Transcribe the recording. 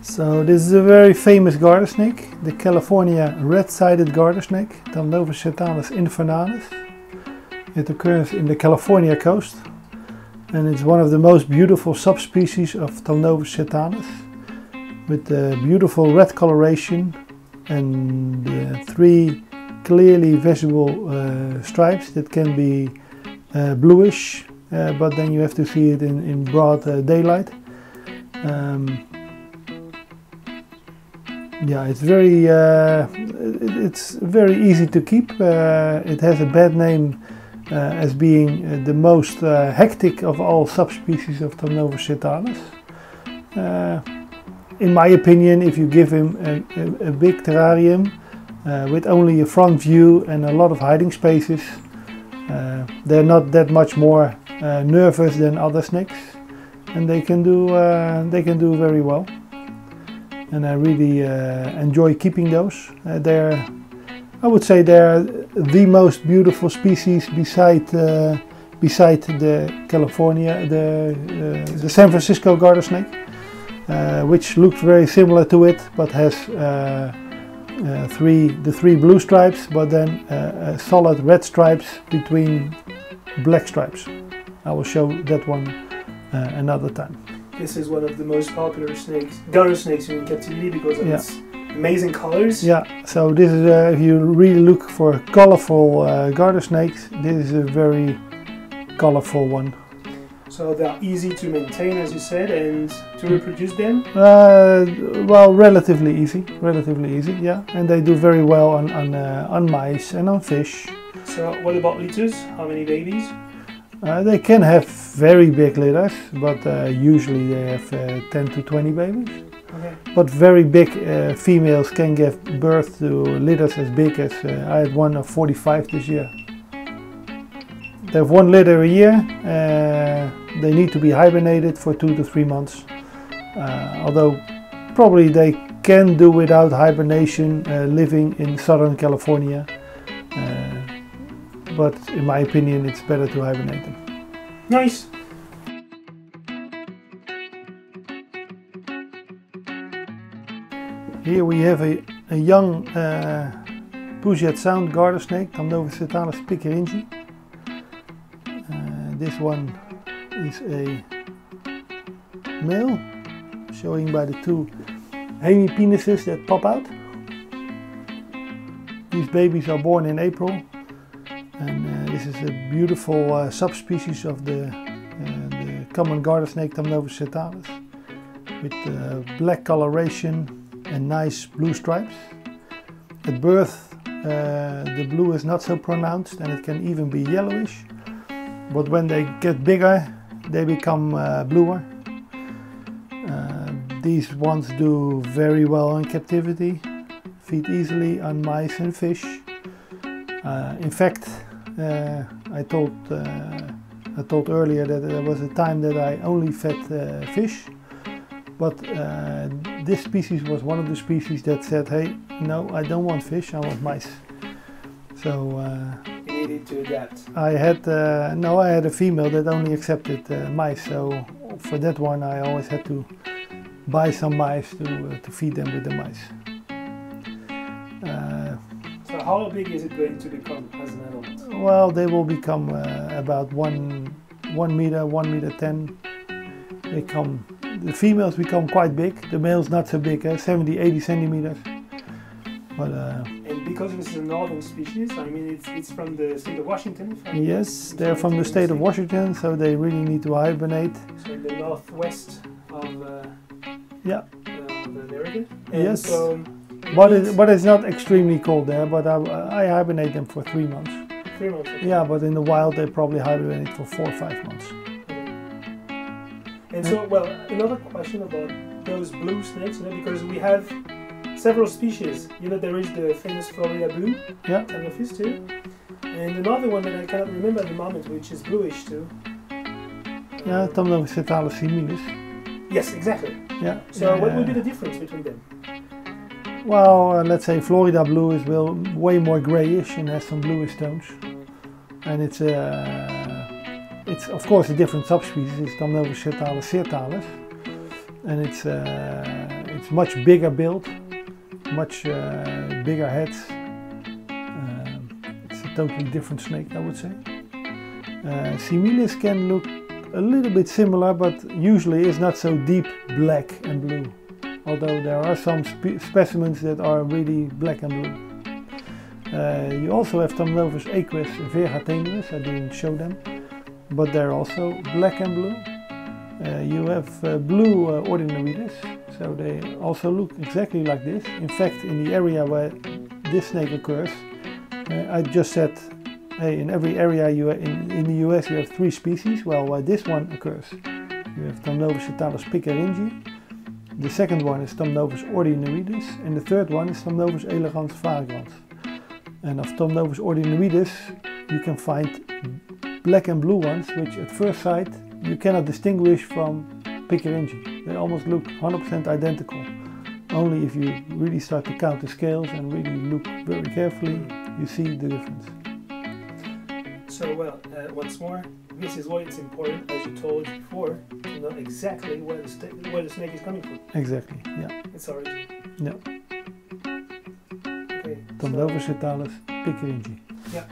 So this is a very famous garter snake, the California red-sided garter snake, THAMNOPHIS SIRTALIS infernalis. It occurs in the California coast, and it's one of the most beautiful subspecies of THAMNOPHIS SIRTALIS, with beautiful red coloration and 3 clearly visible stripes that can be bluish, but then you have to see it in broad daylight. Yeah, it's very easy to keep. It has a bad name as being the most hectic of all subspecies of THAMNOPHIS SIRTALIS. In my opinion, if you give him a big terrarium with only a front view and a lot of hiding spaces, they're not that much more nervous than other snakes, and they can do very well. And I really enjoy keeping those. I would say they're the most beautiful species beside the California, the San Francisco garter snake, which looks very similar to it, but has the 3 blue stripes, but then solid red stripes between black stripes. I will show that one another time. This is one of the most popular snakes, garter snakes in captivity, because of its amazing colors. Yeah, so this is if you really look for colorful garter snakes, this is a very colorful one. So they're easy to maintain, as you said, and to reproduce them? Well, relatively easy, yeah. And they do very well on mice and on fish. So what about litters? How many babies? They can have very big litters, but usually they have 10 to 20 babies. Okay. But very big females can give birth to litters as big as, I had one of 45 this year. They have 1 litter a year. They need to be hibernated for 2 to 3 months. Although probably they can do without hibernation living in Southern California. But in my opinion, it's better to hibernate them. Nice! Here we have a young Puget Sound garter snake, THAMNOPHIS SIRTALIS PICKERINGII. This one is a male, showing by the 2 hemipenises that pop out. These babies are born in April. And this is a beautiful subspecies of the common garter snake THAMNOPHIS SIRTALIS, with black coloration and nice blue stripes. At birth the blue is not so pronounced, and it can even be yellowish, but when they get bigger they become bluer. These ones do very well in captivity, feed easily on mice and fish. In fact, I told earlier that there was a time that I only fed fish, but this species was one of the species that said, hey, no, I don't want fish, I want mice. So you needed to adapt. I had a female that only accepted mice, so for that one I always had to buy some mice to feed them with the mice. So how big is it going to become as an adult? Well, they will become about 1 meter, 1 meter 10. The females become quite big, the males not so big, 70, 80 centimeters. But, and because this is a northern species, I mean it's from the state of Washington? Yes, they're from the state of Washington, so they really need to hibernate. So in the northwest of America? And yes. So but it's not extremely cold there, but I hibernate them for 3 months. 3 months? Okay. Yeah, but in the wild they probably hibernate for 4 or 5 months. And so, well, another question about those blue snakes, because we have several species. There is the famous Florida blue, THAMNOPHIS too, and another one that I cannot remember at the moment, which is bluish too. Yeah, THAMNOPHIS SIRTALIS similis. Yes, exactly. Yeah. So what would be the difference between them? Well, let's say Florida blue is way more grayish and has some bluish tones, and it's of course a different subspecies. It's THAMNOPHIS SIRTALIS, and it it's much bigger build, much bigger heads. It's a totally different snake, I would say. Similis can look a little bit similar, but usually it's not so deep black and blue. Although there are some specimens that are really black and blue. You also have THAMNOPHIS aqueous vergatenuis, I didn't show them, but they're also black and blue. You have blue ordinaries, so they also look exactly like this. In fact, in the area where this snake occurs, I just said, hey, in every area in the US you have 3 species. Well, where this one occurs, you have THAMNOPHIS sirtalis PICKERINGII. The second one is THAMNOPHIS ordinaris, and the third one is THAMNOPHIS elegans vagrans. And of THAMNOPHIS ordinaris, you can find black and blue ones, which at first sight you cannot distinguish from PICKERINGII. They almost look 100% identical. Only if you really start to count the scales and really look very carefully, you see the difference. So, well, once more, this is why it's important, as you told before, to know exactly where the snake is coming from. Exactly, yeah. Its origin. Yeah. Okay. THAMNOPHIS sirtalis PICKERINGII. Yeah.